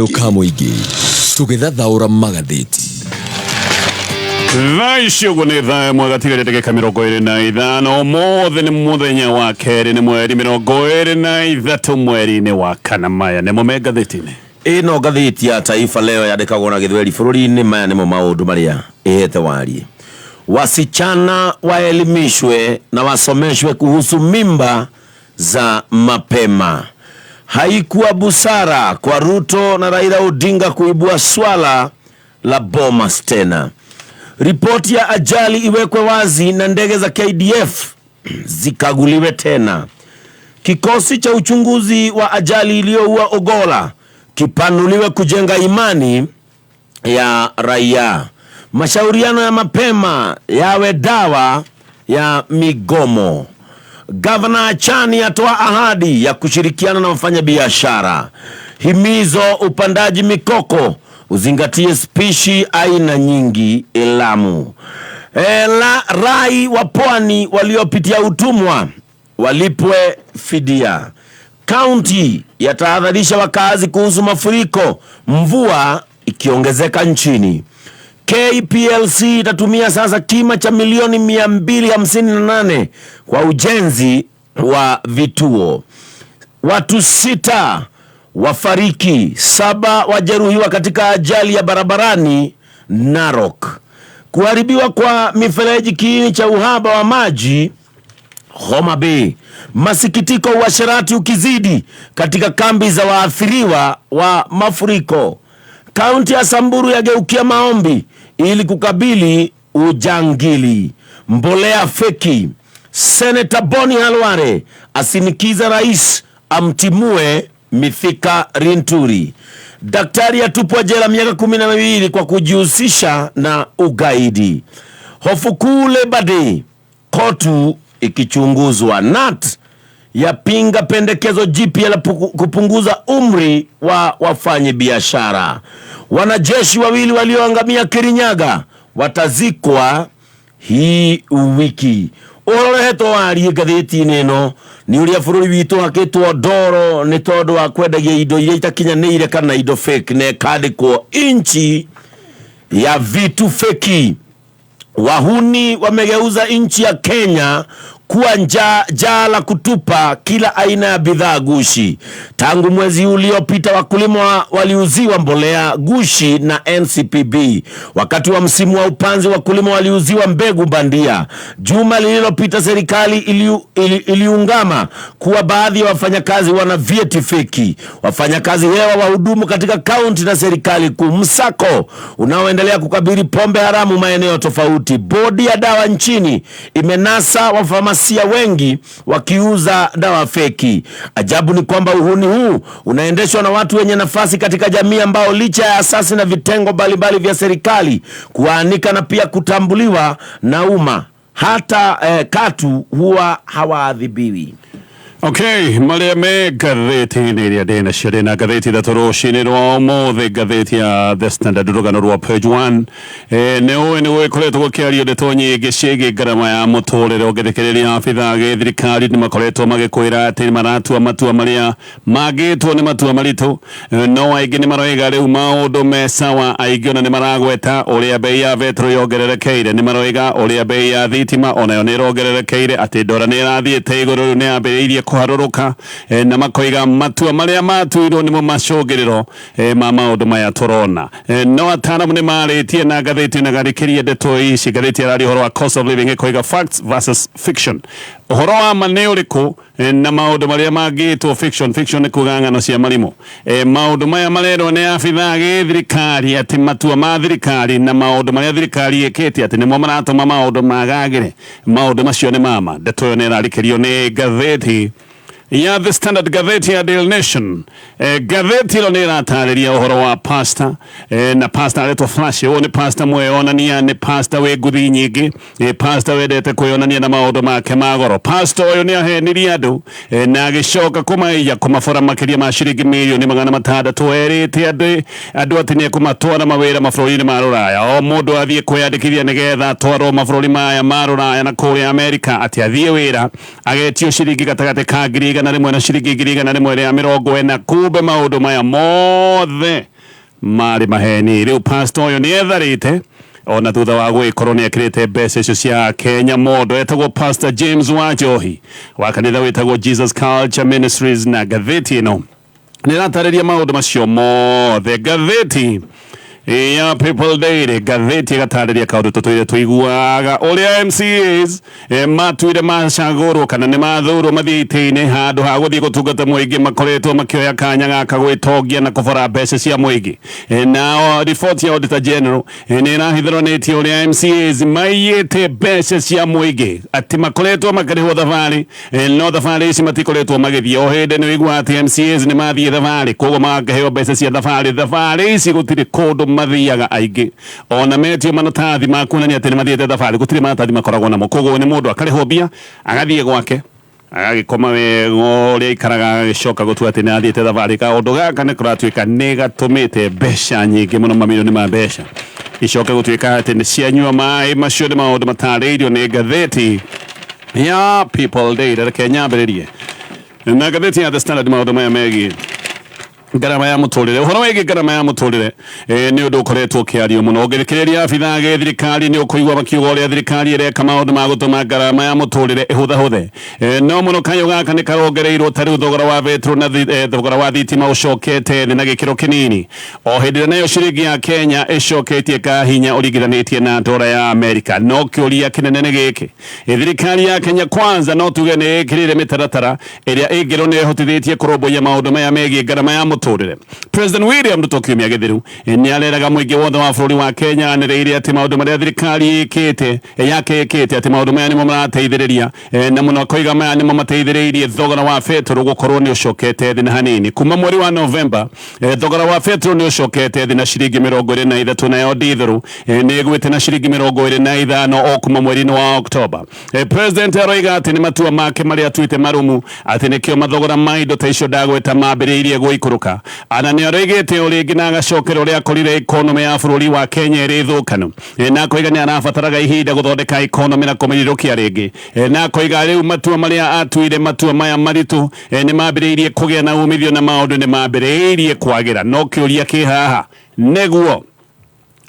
Ukamuigi tugithathaura magatheti Thaisho gunitha mwagatigarete kamirongo 25 mothe ni muthenya wa keri ni mweri 23 mweri-ini wa kana maya ni mumegatheti-ini ino gatheti ya Taifa Leo yandikagwo na Githweri bũrũri-inĩ maya nimo maũndũ maria ihete warie. Wasichana waelimishwe na wasomeshwe kuhusu mimba za mapema. Haikuwa busara kwa Ruto na Raila Odinga kuibua swala la Bomas tena. Ripoti ya ajali iwekwe wazi na ndege za KDF zikaguliwe tena. Kikosi cha uchunguzi wa ajali iliyoua Ogolla kipanuliwe kujenga imani ya raia. Mashauriano ya mapema yawe dawa ya migomo. Governor Achani atoa ahadi ya kushirikiana na wafanyabiashara. Himizo upandaji mikoko uzingatie spishi aina nyingi Lamu. Rai wa pwani waliopitia utumwa walipwe fidia. County yatahadharisha wakazi kuhusu mafuriko mvua ikiongezeka nchini. KPLC itatumia sasa kima cha milioni 258 kwa ujenzi wa vituo. Watu 6 wafariki, 7 wajeruhiwa katika ajali ya barabarani Narok. Kuharibiwa kwa mifereji kiini cha uhaba wa maji Homa Bay. Masikitiko uasherati ukizidi katika kambi za waathiriwa wa mafuriko. Kaunti ya Samburu yageukia maombi ili kukabili ujangili. Mbolea feki. Senator Boni Halware asinikiza rais amtimue Mithika Rinturi. Daktari atupwa jela miaka 12 kwa kujihusisha na ugaidi. Hofu kule Bade, kotu ikichunguzwa. NAT yapinga pendekezo jipya la kupunguza umri wa wafanyi biashara. Wanajeshi 2 walioangamia Kirinyaga watazikwa hii wiki. Ororehetwo warie gatheti-inĩ ĩno ni uria bũrũri witũ hakĩtwo ndoro nĩ tondũ wa kwendagia indo iria itakinyanĩire kana indo fake na ikandĩkwo inchi ya vitu feki. Wahuni wamegeuza nchi ya Kenya kuwa jala kutupa kila aina ya bidhaa gushi. Tangu mwezi uliopita wakulima waliuziwa mbolea gushi na NCPB. Wakati wa msimu wa upanzi wakulima waliuziwa mbegu bandia. Juma lililopita serikali iliungama kuwa baadhi ya wafanyakazi wana vyeti feki. Wafanyakazi hewa wahudumu katika kaunti na serikali kuu. Msako unaoendelea kukabili pombe haramu maeneo tofauti. Bodi ya dawa nchini imenasa wafamasia wengi wakiuza dawa feki. Ajabu ni kwamba uhuni huu unaendeshwa na watu wenye nafasi katika jamii ambao licha ya asasi na vitengo mbalimbali vya serikali kuanika na pia kutambuliwa na umma hata katu huwa hawaadhibiwi. Okay, maria me gatheti-inĩ ĩrĩa ndĩna cio ndĩna gatheti ithatũ rũcinĩ rwa ũmũthĩ. Gatheti ya The Standard rũgano rwa page 1 nĩ gũkoretwo gũkĩario ndeto nyingĩ ciĩgiĩ ngarama ya mũtũrĩre ũngĩthikĩrĩria abithaa gĩ thirikari nĩ makoretwo magĩkwĩra atĩ maratua matua marĩa mangĩtwo nĩ matua maritũ, no aingĩ nĩ maroiga rĩu maũndũ me sawa. Aingĩ ona nĩ maragweta ũrĩa bei ya betro yongererekeire, nĩ maroiga ũrĩa bei ya thitima onayo nĩ ĩrongererekeire, atĩ ndora nĩ ĩrathiĩte igũrũ nĩ yambĩrĩirie kuharũrũka na makoiga matua maria matuirwo nimo macũngĩrĩro ma maũndũ maya tũrona. No ataramu nĩ marĩtie na gatheti na garĩkĩria ndeto ici. Gatheti arari ũhoro wa cost of living ĩkoiga facts versus fiction. Ũhoro wa ma nĩ ũrĩkũ na maũndũ maria mangĩtwo fiction. Fiction nĩ kuga ng'ano cia marimũ. Maũndũ maya marerwo nĩ abithaa gĩ thirikari atĩ matua ma thirikari na maũndũ marĩa thirikari ĩkĩte atĩ nĩmo maratũma maũndũ magagĩre. Maũndũ macio nĩ mama. Ndeto ĩyo nĩ ĩrarĩkĩrio nĩ gatheti ya The Standard, gatheti ya Daily Nation. Gatheti ilo nĩ ĩratarĩria ũhoro wa pastor na pastor aretwo Flash. Ũyũ nĩ pastor mweyonania, nĩ pastor wĩ nguthi nyingĩ, pastor wendete kwĩyonania na maũndũ make ma goro. Pastor ũyũ nĩ ahenirie andũ na agĩcoka kũmaiya kũmabora makĩria ma ciringi milioni 600. Erĩte andũ atĩ nĩ kũmatwara mawĩra mabũrũri-inĩ ma Rũraya. O mũndũ athiĩ kwĩyandĩkithia nĩgetha atwarwo mabũrũri maya ma Rũraya na kũrĩa Amerika, atĩ athiĩ wĩra agetio ciringi gatagatĩ ka ngiri igana rimwe na ciringi ngiri igana rimwe ria mirongo ena. Kumbe maundu maya mothe mari maheni. Riu pastor uyu ni etharite ona thutha wa gwikorwo ni ekirite mbeca icio cia Kenya mondo. Etagwo Pastor James Wanjohi wa kanitha witagwo Jesus Culture Ministries, na gatheti ino niratariria maundu macio mothe. Gatheti ya People Daily, gatheti gatariria kaundu tutuire tuiguaga uria MCAs matuire macagurwo kana ni mathurwo mathie ite-ini handu ha guthie gutungata muingi makoretwo makioya kanya gaka gwitongia na kubora mbeca cia muingi. Nao report ya Auditor General ni irahithoranitie uria MCAs maiyite mbeca cia muingi ati makoretwo makarihwo thabari, no thabari ici matikoretwo magithie. O hindi ni wigua ati MCAs ni mathie thabari koguo magakeheo mbeca cia thabari. Thabari ici gutiri kundu mathiaga aingi, ona metio manatathi makuonania ati ni mathiete thabari gutiri manatathi makoragwo namo. Koguo ni mundu akarihwo mbia agathie gwake agagikoma wega uria ikaraga agicoka gutua ati ni athiete thabari. Kaundu gaka ni kuratuika ni gatumite mbeca nyingi muno, mamilioni ma mbeca icoke gutuika ati ni cianyua mai. Macio ni maundu matariirio ni gatheti ya People Daily. Reke nyambiririe na gatheti ya The Standard maundu maya megie garama ya muturire. Uhoro wigi garama ya muturire ni undu ukoretwo kiario muno. Ugirikiria abitha ge thirikari ni ukuigwa makiugo uria thirikari ireka maundu ma gutuma garama ya muturire ihutha no muno kayo gaka ni karongereirwo tariu thogora wa betro na thogora wa thitima ucokete na gikiro kinini. O hindi nayo ciringi ya Kenya icoketie kahinya uringithanitie na dola ya Amerika. No kiuria kinene ni giki, thirikari ya Kenya Kwanza no tuge ni ikirire mitaratara iria ingiro ni hotithitie kuromboia maundu maya megie garama ya muturire. President William Ruto kiumia githiru ni areraga muingi wothe wa bururi wa Kenya anireire ati maundu maria thirikari ikite ati maundu maya nimo marateithiriria na muno koiga maya nimo mateithiriirie thogora wa betro gukorwo ni ucokete thi na hanini. Kuma mweri wa November thogora wa betro ni ucokete thi na ciringi 23, nayo dithero ni igwite na ciringi 25 o kuma mweri wa October. President aroiga ati ni matua make maria tuite marumu ati nikio mathogora ma indo ta icio ndagweta mambiriirie guikuruka. Ana ni aregete uringi na agacokera uria akorire economy ya bururi wa Kenya iri thukanu, na koiga ni arabataraga ihinda guthondeka economy na kumirirũkia ringi, na koiga riu matua maria atuire matua maya maritu ni mambiriirie kugia na umithio na maundu ni mambiriirie kwagira. No kiuria ki haha neguo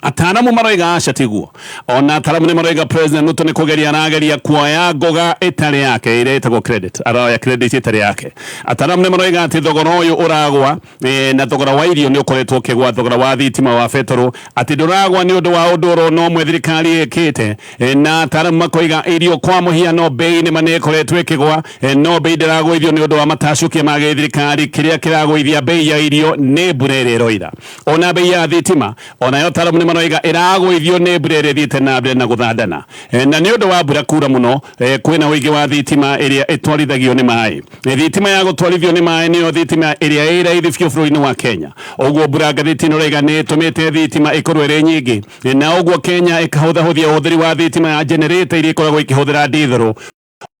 ataramu maroiga aca tiguo. Ona ataramu ni maroiga President Ruto ni kugeria arageria kuoya ngoga itari yake iria itagwo credit, aroya credit itari yake. Ataramu ni maroiga ati thogora uyu uragwa na thogora wa irio ni ukoretwo ukigwa, thogora wa thitima wa betro ati nduragwa ni undu wa unduro no mwe thirikari ikite. Na ataramu makoiga irio kwa muhiano bei ni manekoretwo ikigwa, no bei ndiragwithio ni undu wa matacukia ma thirikari. Kiria kiragwithia bei ya irio ni burere roira. Ona bei ya thitima ona yo ataramu ni maroiga iragwithio ni burere thiete na mbere na guthandana, na ni undu wa mbura kura muno kwina uingi wa thitima iria itwarithagio ni mai. Thitima ya gutwarithio ni mai niyo thitima iria iraithi biũ bũrũri-inĩ wa Kenya. Uguo mbura ngathĩti ĩno ni itumite thitima ikorwo iri nyingi, na uguo Kenya ikahũthahũthia ũhũthĩri wa thitima ya generator iria ikoragwo ikihũthĩra dithero.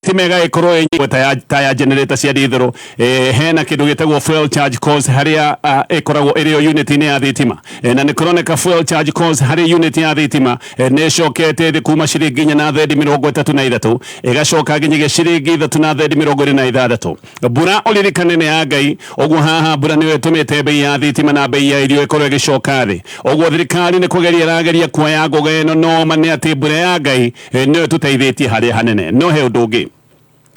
Timega ikorwo enyi ta generator cia dithero hena kindu gitagwo fuel charge cost haria ikoragwo iri unit ni ya thitima, na ni kuroneka fuel charge cost hari unit ya thitima ni cokete kuma ciringi 4 na thendi 33 igacoka nginya ciringi 3 na thendi 26. Mbura uririkane ni ya Ngai. Uguo haha mbura ni wetumite bei ya thitima na bei ya irio ikorwo igicoka thi. Uguo thirikari ni kugeria rageria kuoya ngoga ino, no mane ati mbura ya Ngai ni tuteithĩtie haria hanene. No he undu ungi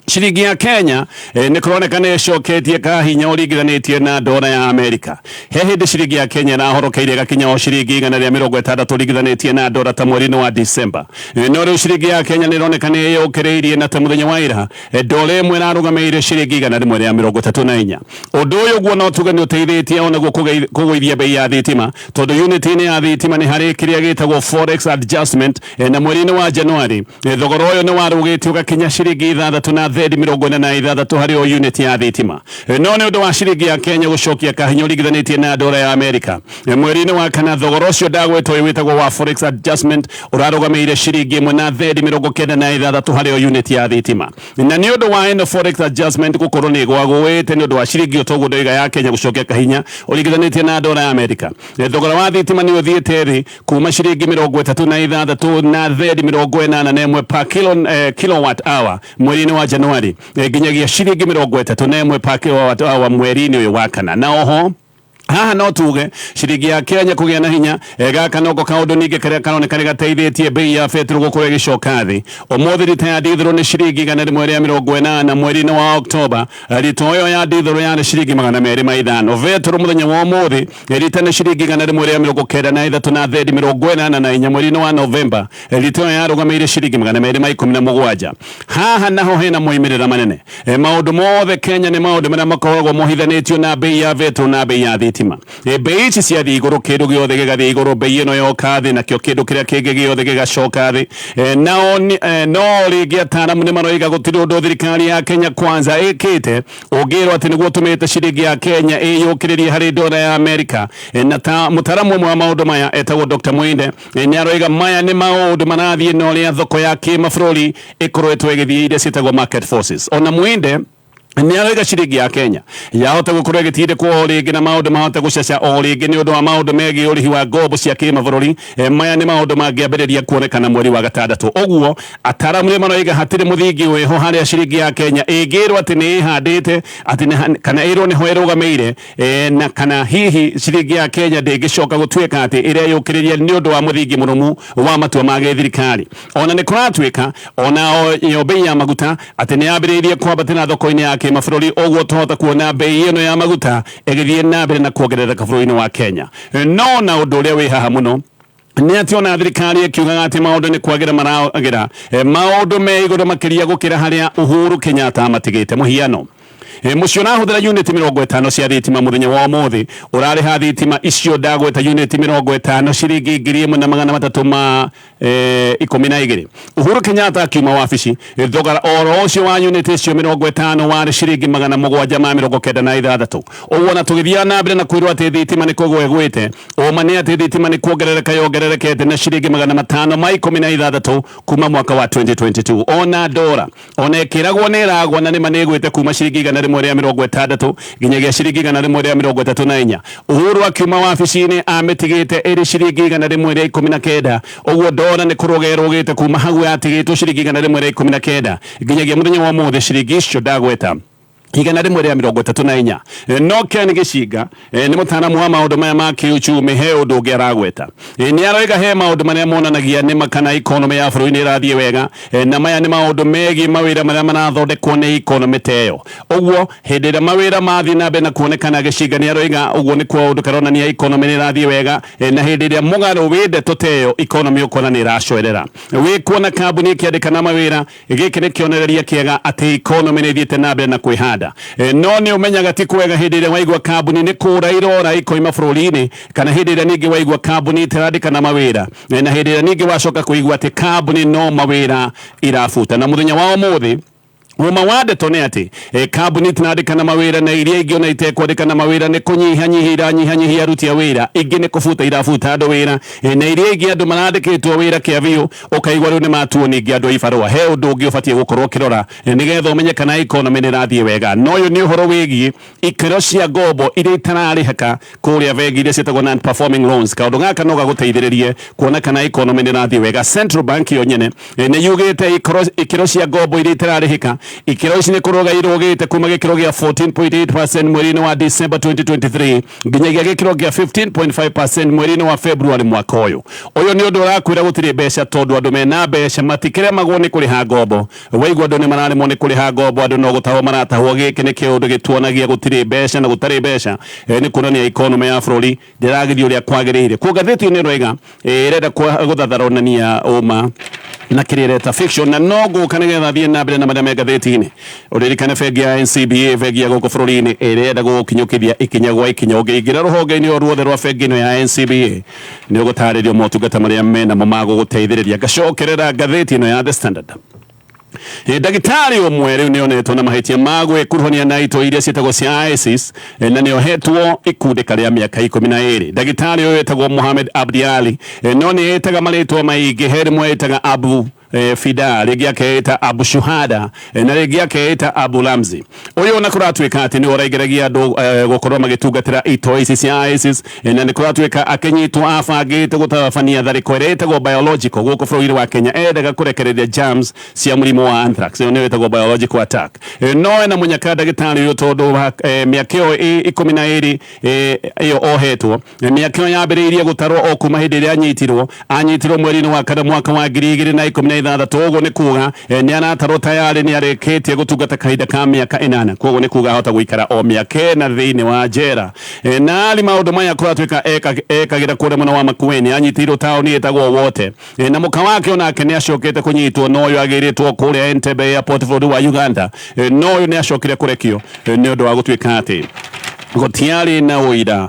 ciringi ya Kenya ni kuroneka ni coketie kahinya uringithanitie na dola ya Amerika. He hindi ciringi ya Kenya na horokeire gakinya o ciringi 160 uringithanitie na dola ta mweri wa December. No riu ciringi ya Kenya ni roneka ni yukireirie na ta muthenya wa ira dola imwe na rugameire ciringi 134. Undu uyu guo no tuge ni uteithĩtie ona guo kugũithia bei ya thitima, tondu unit ni ya thitima ni hari kiria gitagwo forex adjustment. Na mweri wa January thogora uyu ni warugĩtio gakinya ciringi 6 na thendi 46 hari o unit ya thitima. No ni undu wa ciringi ya Kenya gucokia kahinya uringithanitie na dola ya Amerika. Mweri-ini wa kana thogora ucio ndagwetwo witagwo wa forex adjustment urarugameire ciringi 1 na thendi 96 hari o unit ya thitima. Na ni undu wa ino forex adjustment gukorwo ni gwagwite ni undu wa ciringi utogo ndoiga ya Kenya gucokia kahinya uringithanitie na dola ya Amerika. Thogora wa thitima ni uthiete thi kuma ciringi 36 na thendi 81 per kilowatt hour mweri-ini wa Januari Januari nginyagia ciringi 31 pake wa mweri-ini uyu wa kana na oho haha no tuge ciringi ya Kenya kugia na hinya gaka noko kaundu ninge karia karonekana gateithĩtie bei ya betro gũkorwo ĩgĩcoka thĩ ũmũthĩ rita ya dithero nĩ ciringi 180 mweri-inĩ wa Oktoba rita ĩyo ya dithero ya ciringi 250 betro mũthenya wa ũmũthĩ rita nĩ ciringi 193 na thendi 84 mweri-inĩ wa Novemba rita ĩyo yarũgamĩire ciringi 217 haha naho hena moimĩrĩra manene maũndũ mothe Kenya nĩ maũndũ marĩa makoragwo mohithanĩtio na bei ya betro na bei ya bei ici cia thi iguru kindu giothe gigathi iguru bei ino yoka thi nakio kindu kiria kingi giothe gigacoka thi no ringi ataramu ni maroiga gutiri undu thirikari ya Kenya Kwanza ikite ungirwo ati niguo tumite ciringi ya Kenya iyukiririe hari dola ya Amerika na ta mutaramu umwe wa maundu maya etagwo Dr. Mwinde ni aroiga maya ni maundu marathie no ria thoko ya kimabũrũri ikoretwo igithie iria cietagwo market forces ona Mwinde ni aroiga ciringi ya Kenya yahota gukorwo igitinde kwa ringi na maundu mahota gucaca o ringi ni undu wa maundu megi urihi wa ngombo cia kimabũrũri maya ni maundu mangiambĩrĩria kuonekana mweri wa gatandatu oguo ataramu ni maroiga hatiri muthingi wiho haria ciringi ya Kenya ingirwo ati ni ihandite ati kana irwo ni ho irugameire na kana hihi ciringi ya Kenya ndingicoka gutwika ati iria yukiriria ni undu wa muthingi murumu wa matua ma thirikari ona ni kuratwika ona yo bei ya maguta ati ni yambĩrĩirie kwambatĩra thoko-ini ya mabũrũri oguo tuhota kuona bei ino ya maguta igithie na mbere na kuongerereka bũrũri-ini wa Kenya no na undu uria wi haha muno ni ati ona thirikari ikiugaga ati maundu ni kwagira maragira maundu me iguru makiria gukira haria Uhuru Kenyatta matigite muhiano mucio nahuthira unit 50 cia thitima muthenya wa umuthi urariha thitima icio ndagweta unit 50 ciringi 1312 Uhuru Kenyatta akiuma wabici thogora oro ucio wa unit icio 50 wari ciringi 796 uguo na tugithia na mbere na kwirwo ati thitima ni kugwegwite uma ni ati thitima ni kuongerereka yongererekete na ciringi 516 kuma mwaka wa 2022 ona dora ona ikiragwo ni ragwo na ni manegwite kuma ciringi 160 nginyagia ciringi 134 Uhuru akiuma wabici-ini ametigite iri ciringi 119 uguo dora ni kurogerogete kuma hagu yatigitwo ciringi 119 nginyagia muthenya wa umuthi ciringi icio ndagweta 134 no Ken Gĩcinga ni mutaramu wa maundu maya ma kiuchumi he undu ungi aragweta ni aroiga he maundu maria monanagia ni makana economy ya bũrũri ni irathie wega na maya ni maundu megi mawira maria marathondekwo ni economy teyo uguo hindi ĩrĩa mawira mathi na mbere na kuonekana Gĩcinga ni aroiga uguo ni kwa undu karonania economy ni irathie wega na hindi ĩrĩa mũgarũ winde toteyo economy ukona ni iracoerera wi kuona kambuni ikiandĩkana mawira gĩkĩ ni kĩonereria kĩega ati economy ni ithiĩte na mbere na kwĩhanda no ni umenyaga ti kwega hindi ĩrĩa waigua kambuni ni kura irora ikoima bũrũri-ini kana hindi ĩrĩa ningi waigua kambuni itirandĩkana mawira na hindi ĩrĩa ningi wacoka kuigua ati kambuni no mawira irafuta na muthenya wa umuthi uma wadeto ni ati kambuni tinandĩkana mawira na iria ingĩ ona itekwandĩkana mawira ni kunyihanyihia aruti a wira ingĩ ni kufuta irafuta andu wira na iria ingĩ andu marandĩkĩtwo wira kĩabiũ ukaigua rĩu ni matuo ningĩ andu a ibarũa he ũndũ ũngĩ ũbatiĩ gũkorwo kĩrora nigetha ũmenye kana economy ni ĩrathiĩ wega no ũyũ ni ũhoro wĩgiĩ ikĩro cia ngombo iria itararĩhĩka kũrĩa bengi iria ciĩtagwo non performing loans kaũndũ gaka no gagũteithĩrĩrie kuona kana economy ni ĩrathiĩ wega Central Bank yo nyene ni yugĩte ikĩro cia ngombo iria itararĩhĩka ikiro ici ni kuroga irogete kuma gikiro gia 14.8% mweri-ini wa December 2023 nginyagia gikiro gia 15.5% mweri-ini wa February mwaka uyu ni undu urakwira gutiri mbeca tondu andu mena mbeca matikiremagwo ni kuriha ngombo waigua andu ni mararemwo ni kuriha ngombo andu no gutahwo maratahwo giki ni kiundu gituonagia gutiri mbeca na gutari mbeca ni kuonania economy ya bũrũri ndiragithii uria kwagĩrĩire ku ngathĩti-inĩ roiga irenda gũthatharonania uma na kireta fiction na nogo kanega thie na mbere na maria megatheti-ini uririkane bengi ya NCBA bengi ya gũkũ bũrũri-ini irenda gũkinyũkithia ikinya gwa ikinya ũngĩingĩra rũhonge-inĩ o ruothe rwa bengi ĩno ya NCBA nĩ ũgũtarĩrio motungata marĩa menamo ma gũgũteithĩrĩria ngacokerera ngathĩti ĩno ya The Standard ndagitari umwe riu nionetwo na mahitia ma gwĩkuruhania na ito iria cietagwo cia ISIS na niohetwo ikundĩka rĩa mĩaka 12 ndagitari ũyũ etagwo Mohamed Abdi Ali no nĩ etaga marĩtwa maingĩ he rĩmwe etaga Abu Fida rĩngĩ akeĩta Abu Shuhada na rĩngĩ akeĩta Abu Lamzi. Ũyũ ona kũratuĩka atĩ nĩ ũraigeragia andũ gũkorwo magĩtungatĩra ito ici cia ISIS na nĩ kũratuĩka akĩnyitwo abangĩte gũtabania tharĩko ĩrĩa ĩtagwo biological gũkũ bũrũri wa Kenya endaga kũrekereria germs cia mũrimũ wa anthrax. Ĩyo nĩyo ĩtagwo biological attack. No ena mũnyaka ndagĩtarĩ ũyũ tondũ mĩaka ĩyo 12 ĩyo ohetwo. Mĩaka ĩyo yambĩrĩirie gũtarwo o kuma hĩndĩ ĩrĩa anyitirwo mweri-inĩ wa kana mwaka wa 2016. Ũguo nĩ kuga nĩ anatarwo tayarĩ nĩ arĩkĩtie gũtungata kahinda ka mĩaka 8. Koguo nĩ kuga ahota gũikara o mĩaka 4 thĩinĩ wa njera. Na ari maũndũ maya kũratuĩka ekagĩra kũrĩa mwena wa Makueni anyitirwo taũni ĩtagwo Wote. Na mũka wake onake nĩ acokete kũnyitwo no ũyũ agĩrĩtwo kũrĩa Entebbe airport bũrũri wa Uganda. No ũyũ nĩ acokire kũrekio nĩ ũndũ wa gũtuĩka atĩ gũtiarĩ na ũira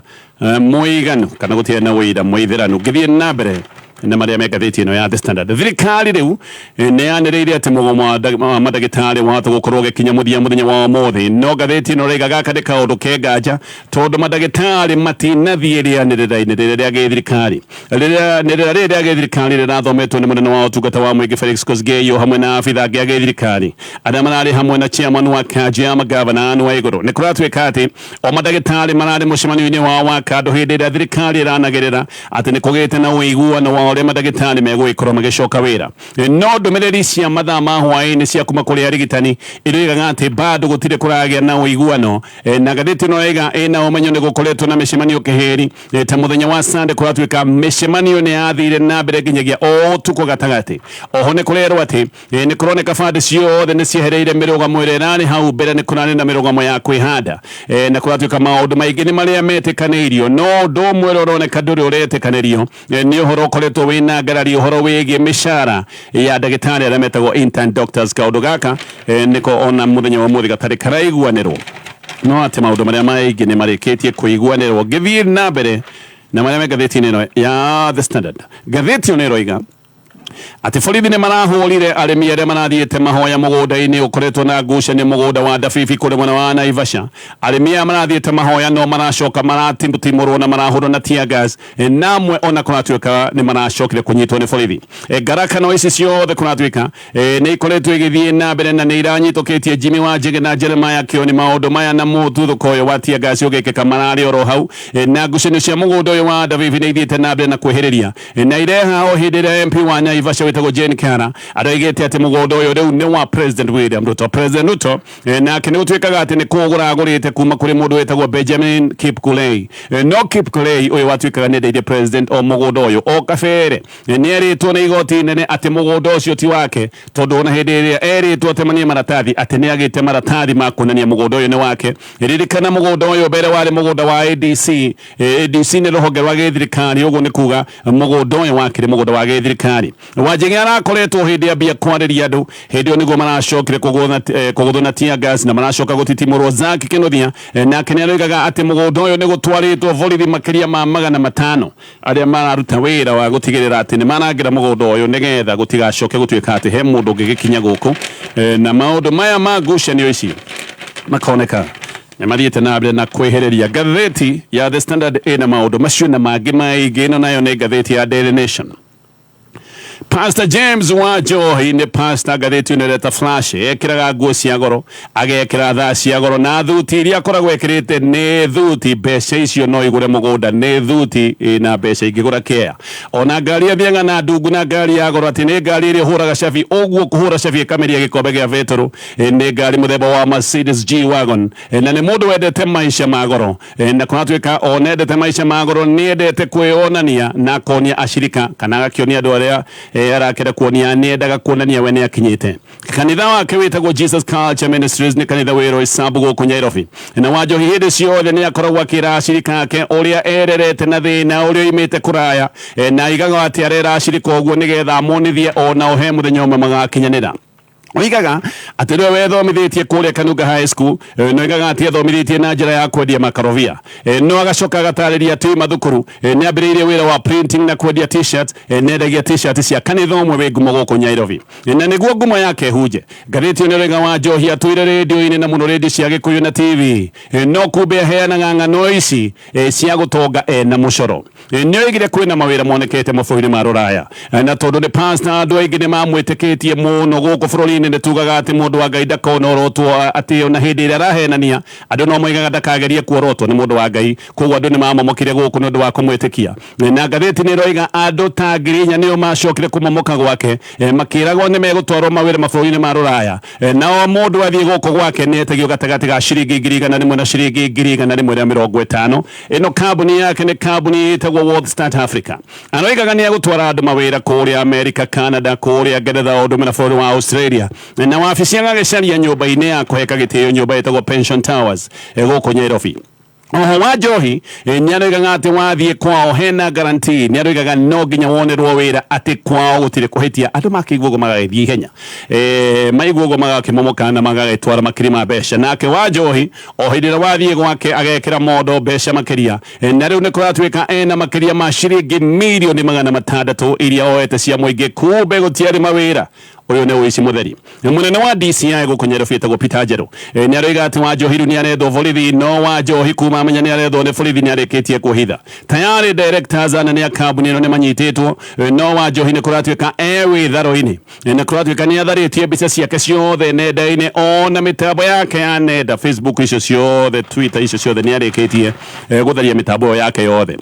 mũiganu kana gũtiarĩ na ũira mũithĩranu. Ngĩthiĩ na mbere na marĩa megathĩti ĩno ya The Standard. Thirikari rĩu nĩ yanĩrĩire atĩ mũgomo wa mandagĩtarĩ wahota gũkorwo ũgĩkinya mũthenya wa ũmũthĩ. No ngathĩti ĩno rĩga gaka nĩ kaũndũ ke nganja tondũ mandagĩtarĩ matinathiĩ rĩanĩrĩra-inĩ rĩrĩa rĩa gĩthirikari. Rĩrĩa rĩa gĩthirikari rĩrathometwo nĩ mũnene wa ũtungata wa mũingĩ Felix Kosgei hamwe na abitha angĩ a gĩthirikari arĩa mararĩ hamwe na chairman wa kanjũ ya magavana Anne Waigũrũ. Nĩ kũratuĩka atĩ o mandagĩtarĩ mararĩ mũcemanio-inĩ wao wa kando hĩndĩ ĩrĩa thirikari ĩranagĩrĩra atĩ nĩ kũgĩte na ũiguano wa ũrĩa mandagĩtarĩ megũgĩkorwo magĩcoka wĩra. No ndũmĩrĩri cia mathaa ma hwaĩ-inĩ cia kuma kũrĩ arigitani iroigaga atĩ bado gũtirĩ kũragĩa na ũiguano. Na ngathĩti ĩno yoiga ĩna ũmenyo nĩ gũkoretwo na mĩcemanio kĩheri ta mũthenya wa Sunday kũratuĩka mĩcemanio nĩ yathire na mbere nginyagia o ũtukũ gatagatĩ. Oho nĩ kũrerwo atĩ nĩ kũroneka bande ciothe nĩ ciehereire mĩrũgamo ĩrĩa ĩrarĩ hau mbere, nĩ kũrarĩ na mĩrũgamo ya kwĩhanda na kũratuĩka maũndũ maingĩ nĩ marĩa metĩkanĩirio. No ũndũ ũmwe ũroneka ndũrĩ ũretĩkanĩrio nĩ ũhoro ũkoretwo wĩna ngarari ũhoro wĩgiĩ mĩcara ya ndagĩtarĩ arĩa metagwo intern doctors. Kaũndũ gaka nĩko ona mũthenya wa ũmũthĩ gatarĩ karaiguanĩrwo. No atĩ maũndũ marĩa maingĩ nĩ marĩkĩtie kũiguanĩrwo. Ngĩthiĩ na mbere na marĩa me ngathĩti-inĩ ĩno ya The Standard. Ngathĩti ĩyo nĩ ĩroiga atĩ borithi nĩ marahũrire arĩmi arĩa marathiĩte mahoya mũgũnda-inĩ ũkoretwo na ngucanio mũgũnda wa Ndabibi kũrĩ mwena wa Naivasha. Arĩmi aya marathiĩte mahoya no maracoka maratimũtimũrwo na marahũrwo na tear gas, na amwe ona kũratuĩka nĩ maracokire kũnyitwo nĩ borithi. Ngarakano ici ciothe kũratuĩka nĩ ikoretwo igĩthiĩ na mbere na nĩ iranyitũkĩtie Jimmy Wanjigi na Jeremiah Kioni. Maũndũ maya na mũtuthũko ũyũ wa tear gas ũgĩkĩka mararĩ oro hau, na ngucanio cia mũgũnda ũyũ wa Ndabibi nĩ ithiĩte na mbere na kwĩhĩrĩria na ireha o hĩndĩ ĩrĩa MP wa Naivasha wĩtagwo Jane Kara araigĩte atĩ mũgũnda ũyũ rĩu nĩ wa President William Ruto. President Ruto nake nĩ gũtuĩkaga atĩ nĩ kũgũra agũrĩte kuma kũrĩ mũndũ wĩtagwo Benjamin Kipkulei. No Kipkulei ũyũ watuĩkaga nĩ ndĩire president o mũgũnda ũyũ o kabere nĩ erĩtwo nĩ igoti nene atĩ mũgũnda ũcio ti wake, tondũ ona hĩndĩ ĩrĩa erĩtwo atemanie maratathi atĩ nĩ agĩte maratathi ma kuonania mũgũnda ũyũ nĩ wake. Ririkana mũgũnda ũyũ mbere warĩ mũgũnda wa ADC. ADC nĩ rũhonge rwa gĩthirikari, ũguo nĩ kuga mũgũnda ũyũ wakĩrĩ mũgũnda wa gĩthirikari. Wanjigi arakoretwo hĩndĩ ambia kwarĩria andũ, hĩndĩ ĩyo nĩguo maracokire kũgũthwo na tear gas na maracoka gũtitimũrwo. Zaki Kĩnuthia nake nĩ aroigaga atĩ mũgũnda ũyũ nĩ gũtwarĩtwo borithi makĩria ma 500 arĩa mararuta wĩra wa gũtigĩrĩra atĩ nĩ marangĩra mũgũnda ũyũ nĩgetha gũtigacoke gũtuĩka atĩ he mũndũ ũngĩgĩkinya gũkũ. Na maũndũ maya ma ngucanio ici makoneka nĩ mathiĩte na mbere na kwĩhĩrĩria. Ngathĩti ya The Standard ĩna maũndũ macio na mangĩ maingĩ. Ĩno nayo nĩ ngathĩti ya Daily Nation. Pastor James Wanjohi nĩ pastor ngathĩti ĩno ĩreta Flash ekĩraga nguo cia goro, agekĩra thaa cia goro, na thuti iria akoragwo ekĩrĩte nĩ thuti mbeca icio no igũre mũgũnda, nĩ thuti na mbeca ingĩgũra kea. Ona ngari athiaga na ndungu na ngari ya goro atĩ nĩ ngari ĩrĩa hũraga cabi, ũguo kũhũra cabi ĩkameria gĩkombe gĩa betũrũ. Nĩ ngari mũthemba wa Mercedes G-Wagon na nĩ mũndũ wendete maica ma goro, na kũratuĩka ona endete maica ma goro nĩ endete kwĩonania na konia ashirika kana agakĩonia andũ arĩa arakĩra kuonia nĩ endaga kuonania we nĩ akinyĩte. Kanitha wake wĩtagwo Jesus Culture Ministries nĩ kanitha wĩrwo Isambu gũkũ Nairobi. Na Wanjohi hĩndĩ ciothe nĩ akoragwo akĩra ashirika ake ũrĩa ererete na thĩna ũrĩa oimĩte kũraya, na aigaga atĩ arera ashirika ũguo nĩgetha amonithie ona he mũthenya ũmwe magakinyanĩra. oigaga atĩ rĩwe wethomithĩtie kũrĩa Kanunga High School no oigaga atĩ athomithĩtie na njĩra ya kwendia makarobia no agacoka agatarĩria atĩ mathukuru nĩ ambĩrĩirie wĩra wa printing na kwendia t-shirts nendagia t-shirt cia kanitha ũmwe wĩ ngumo gũkũ Nairobi na nĩguo ngumo yake hunje ngathĩti ĩyo nĩ oiga Wanjohi atũire rĩndiũ-inĩ na mũno rĩndiũ cia Gĩkũyũ na TV no kumbe aheanaga ng'ano ici cia gũtonga na mũcoro nĩ oigire kwĩna mawĩra monekete mabũrũri ma Rũraya na tondũ nĩ pastor andũ aingĩ nĩ mamwĩtĩkĩtie mũno gũkũ bũrũri-inĩ nĩ tugaga atĩ mũndũ wa Ngai ndakonorotwo atĩ ona hĩndĩ ĩrĩa arahenania andũ no moigaga ndakagerie kuorotwo nĩ mũndũ wa Ngai koguo andũ nĩ mamomokire gũkũ nĩ ũndũ wa kũmwĩtĩkia na ngathĩti nĩ ĩroiga andũ ta ngiri inya nĩo macokire kũmomoka gwake makĩragwo nĩ megũtwarwo mawĩra mabũrũri-inĩ ma Rũraya na o mũndũ athiĩ gũkũ gwake nĩ etegio gatagatĩ ga ciringi 100,000 na ciringi 150 ĩno kambuni yake nĩ kambuni ĩtagwo WorldStart Africa anoigaga nĩ egũtwara andũ mawĩra kũrĩa America, Canada, kũrĩa Ngeretha o ũndũ na bũrũri wa Australia na wabici agagĩcaria nyũmba-inĩ ya kũheka gĩtĩo nyũmba ĩtagwo Pension Towers gũkũ Nairobi oho Wanjohi nĩ aroigaga atĩ wathiĩ kwao hena guarantee nĩ aroigaga no nginya wonerwo wĩra atĩ kwao gũtirĩ kũhĩtia andũ makĩigua ũguo magagĩthiĩ ihenya maigua ũguo magakĩmomoka na magagĩtwara makiri ma mbeca nake Wanjohi o hĩndĩ ĩrĩa wathiĩ gwake agekĩra mondo mbeca makĩria na rĩu nĩ kũratuĩka ena makĩria ma ciringi 600,000 iria oete cia mũingĩ kumbe gũtiarĩ mawĩra uyu nĩ ũici mũtheri mũnene wa DCI gũkũ Nairobi etagwo Peter Njerũ nĩ aroiga atĩ Wanjohi nĩ arethwo borithi no Wanjohi kuma amenya nĩ arethwo nĩ borithi nĩ arĩkĩtie kwĩhitha tayari directors ana nĩ kambuni ĩno nĩ manyitĩtwo no Wanjohi nĩ kũratuĩka wĩtharo-inĩ nĩ kũratuĩka nĩ atharĩtie mbica ciake ciothe nenda-inĩ ona mĩtambo yake ya nenda Facebook icio ciothe Twitter icio ciothe nĩ arĩkĩtie gũtharia mĩtambo yake yothe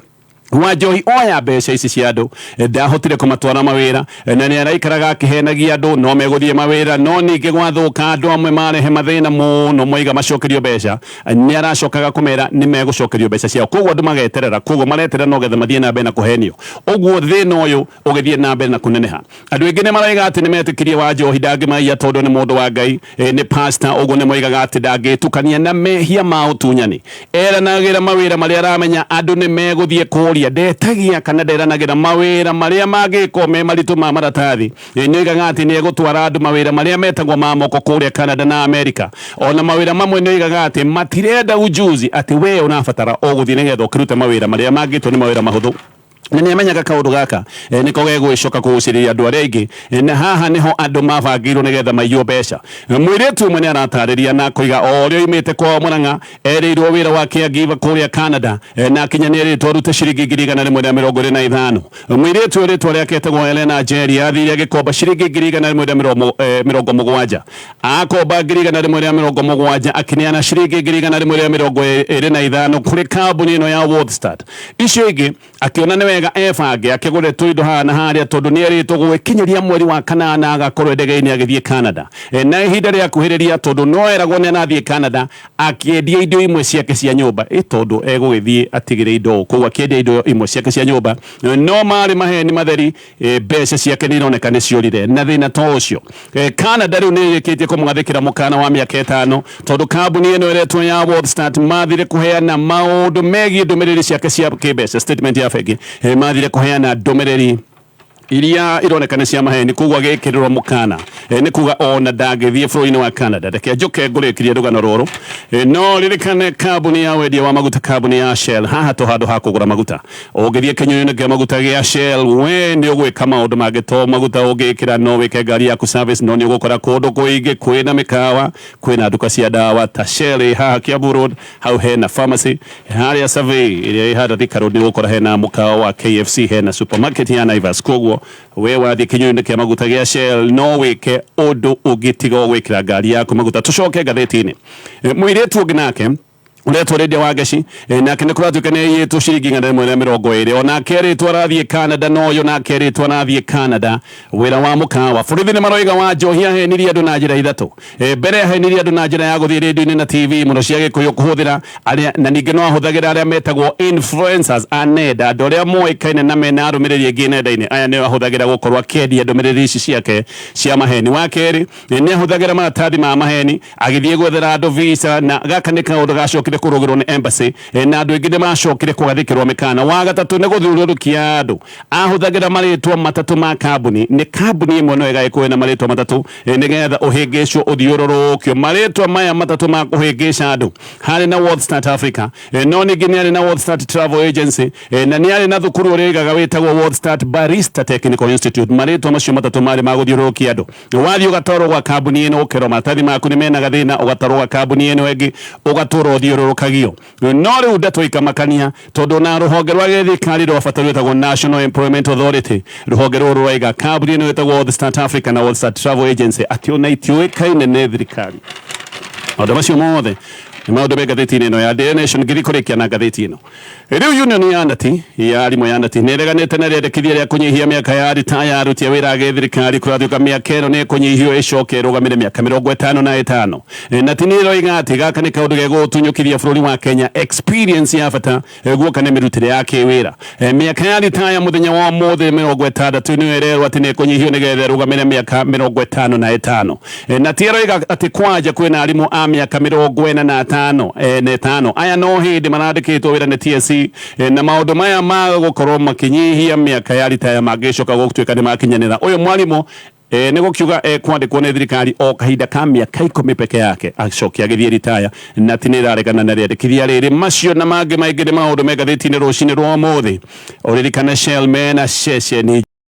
Wanjohi oya mbeca ici cia andũ ndahotire kũmatwara mawĩra na nĩ araikaraga akĩhenagia andũ no megũthiĩ mawĩra no ningĩ gwathũka andũ amwe marehe mathĩna mũno moiga macokerio mbeca nĩ aracokaga kũmera nĩ megũcokerio mbeca ciao koguo andũ mageterera koguo mareterera no getha mathiĩ na mbere na kũhenio ũguo thĩna ũyũ ũgĩthiĩ na mbere na kũneneha andũ aingĩ nĩ maroiga atĩ nĩ metĩkirie Wanjohi ndangĩmaiya tondũ nĩ mũndũ wa Ngai nĩ pastor ũguo nĩ moigaga atĩ ndangĩtukania na mehia ma ũtunyani eranagĩra mawĩra marĩa aramenya andũ nĩ megũthiĩ kũũria ndetagia kana nderanagĩra mawĩra marĩa mangĩko me maritũ ma maratathi nĩ oigaga atĩ nĩ egũtwara andũ mawĩra marĩa metagwo ma moko kũrĩa Canada na America ona mawĩra mamwe nĩ oigaga atĩ matirenda ujuzi atĩ we ũrabatara o gũthiĩ nĩgetha ũkĩrute mawĩra marĩa mangĩtwo nĩ mawĩra mahũthũ na nĩ amenyaga kaũndũ gaka nĩko gegwĩcoka kũgucĩrĩria andũ arĩa aingĩ na haha nĩho andũ mabangĩirwo nĩgetha maiywo mbeca mũirĩtu ũmwe nĩ aratarĩria na kũiga o ũrĩa oimĩte kwao Mũrang'a erĩirwo wĩra wa caregiver kũrĩa Canada na akinya nĩ erĩtwo arute ciringi 125 mũirĩtu rĩtwa rĩake etagwo Helena Njeri athire agĩkomba ciringi 170 akomba 170 akineana ciringi 125 kũrĩ kambuni ĩno ya WorldStart icio ingĩ akiona nĩ wega ebange akĩgũre tũindo hana harĩa tondũ nĩ erĩtwo gwĩkinyeria mweri wa kanana agakorwo ndege-inĩ agĩthiĩ Canada na ihinda rĩa kuhĩrĩria tondũ no eragwo nĩ anathiĩ Canada akĩendia indo imwe ciake cia nyũmba tondũ egũgĩthiĩ atigĩre indo koguo akĩendia indo imwe ciake cia nyũmba no marĩ maheni matheri mbeca ciake nĩ ironeka nĩ ciorire na thĩna ta ũcio Canada rĩu nĩ ĩrĩkĩtie kũmwathĩkĩra mũkana wa mĩaka 5 tondũ kambuni ĩno ĩretwo ya WorldStart mathire kũheana maũndũ megiĩ ndũmĩrĩri ciake cia kĩmbeca statement ya bengi mathire kũheana ndũmĩrĩri iria ironeka nĩ cia maheni koguo agĩkĩrĩrwo mũkana nĩ kuga ona ndangĩthiĩ bũrũri-inĩ wa Canada reke njoke ngũrĩkirie rũgano rũrũ no ririkane kambuni ya wendia wa maguta kambuni ya Shell haha to handũ ha kũgũra maguta ũngĩthiĩ kĩnyũnyũ kĩa maguta gĩa Shell we nĩ ũgwĩka maũndũ mangĩ to maguta ũngĩkĩra no wĩke ngari yaku service no nĩ ũgũkora kũndũ kũingĩ kwĩna mĩkawa kwĩna nduka cia ndawa ta Shell haha Kiambu Road hau hena pharmacy harĩa Survey ĩrĩa ĩhana Thika Road nĩ ũgũkora hena mũkawa wa KFC hena supermarket ya Naivas koguo we wathiĩ kĩnyũnyũ kĩa maguta gĩa Shell no wĩke ũndũ ũngĩtiga gwĩkĩra ngari yaku maguta tũcoke ngathĩti-inĩ mũirĩtu ũngĩ nake uretwo Lydia Wangeci nake nĩ kũratuĩka nĩ aiyĩtwo ciringi 120 onake erĩtwo arathiĩ Canada no yo nake erĩtwo arathiĩ Canada wĩra wa mũkawa bũrũri nĩ maroiga Wanjohi ahenirie andũ na njĩra ithatũ mbere ahenirie andũ na njĩra ya gũthiĩ radio-inĩ na TV mũno cia Gĩkũyũ kũhũthĩra na ningĩ no ahũthagĩra arĩa metagwo influencers a nenda andũ arĩa moĩkaine na mena arũmĩrĩri aingĩ nenda-inĩ aya nĩo ahũthagĩra gũkorwo akĩendia ndũmĩrĩri ici ciake cia maheni wa kerĩ nĩ ahũthagĩra maratathi ma maheni agĩthiĩ gwethera andũ visa na gaka nĩ kaũndũ gacokire macokire kurugirwo ni embassy na andu ingi ni macokire kugathikirwo mikana wa gatatu ni guthiururukia andu ahuthagira maritwa matatu ma kambuni ni kambuni imwe no igaikwe na maritwa matatu nigetha uhingicwo uthiururukio maritwa maya matatu ma kuhingica andu hari na World Start Africa no ningi ni ari na World Start Travel Agency na ni ari na thukuru urigaga witagwo World Start Barista Technical Institute maritwa macio matatu mari ma guthiururukio andu wathi ugatorwo gwa kambuni ino ukero matathi maku ni mena gathina ugatorwo gwa kambuni ino engi ugatorwo thiururukagio no riu ndatwika makania tondu na ruhonge rwa githikari rwa bata rwetagwo National Employment Authority ruhonge ruru rwaiga kambuni ino wetagwo World Start Africa na World Start Travel Agency atio na itiuikaine ne thirikari maundu macio mothe ni maundu me ngathĩti-inĩ ĩno ya Daily Nation ngiri kũrĩkia na ngathĩti ĩno rĩu union ya ndati ya arimũ ya ndati nĩ ĩreganĩte na rĩendekithia rĩa kũnyihia mĩaka ya ritaya ya aruti a wĩra a gĩthirikari kũrathiũka mĩaka ĩno nĩ ĩkũnyihio ĩcoke ĩrũgamĩre mĩaka 55 ndati nĩ ĩroiga atĩ gaka nĩ kaũndũ gegũtunyũkithia bũrũri wa Kenya experience ya bata guoka nĩ mĩrutĩre ya kĩwĩra mĩaka ya ritaya mũthenya wa ũmũthĩ 60 nĩ ĩrerwo atĩ nĩ ĩkũnyihio nĩgetha ĩrũgamĩre mĩaka 55 ndati ĩroiga atĩ kwanja kwĩna arimũ a mĩaka 45 aya no hindi marandikitwo wira ni TSC na maundu maya ma gukorwo makinyihia miaka ya ritaya magicoka gutwika ni makinyanira uyu mwarimu ni gukiuga kwandikwo ni thirikari o kahinda ka miaka 10 peke yake acokia githie ritaya na tiniraregana na riendekithia riri macio na mangi maingi ni maundu me ngathĩti-inĩ rũcinĩ rwa ũmũthĩ uririkana Shell mena ceceni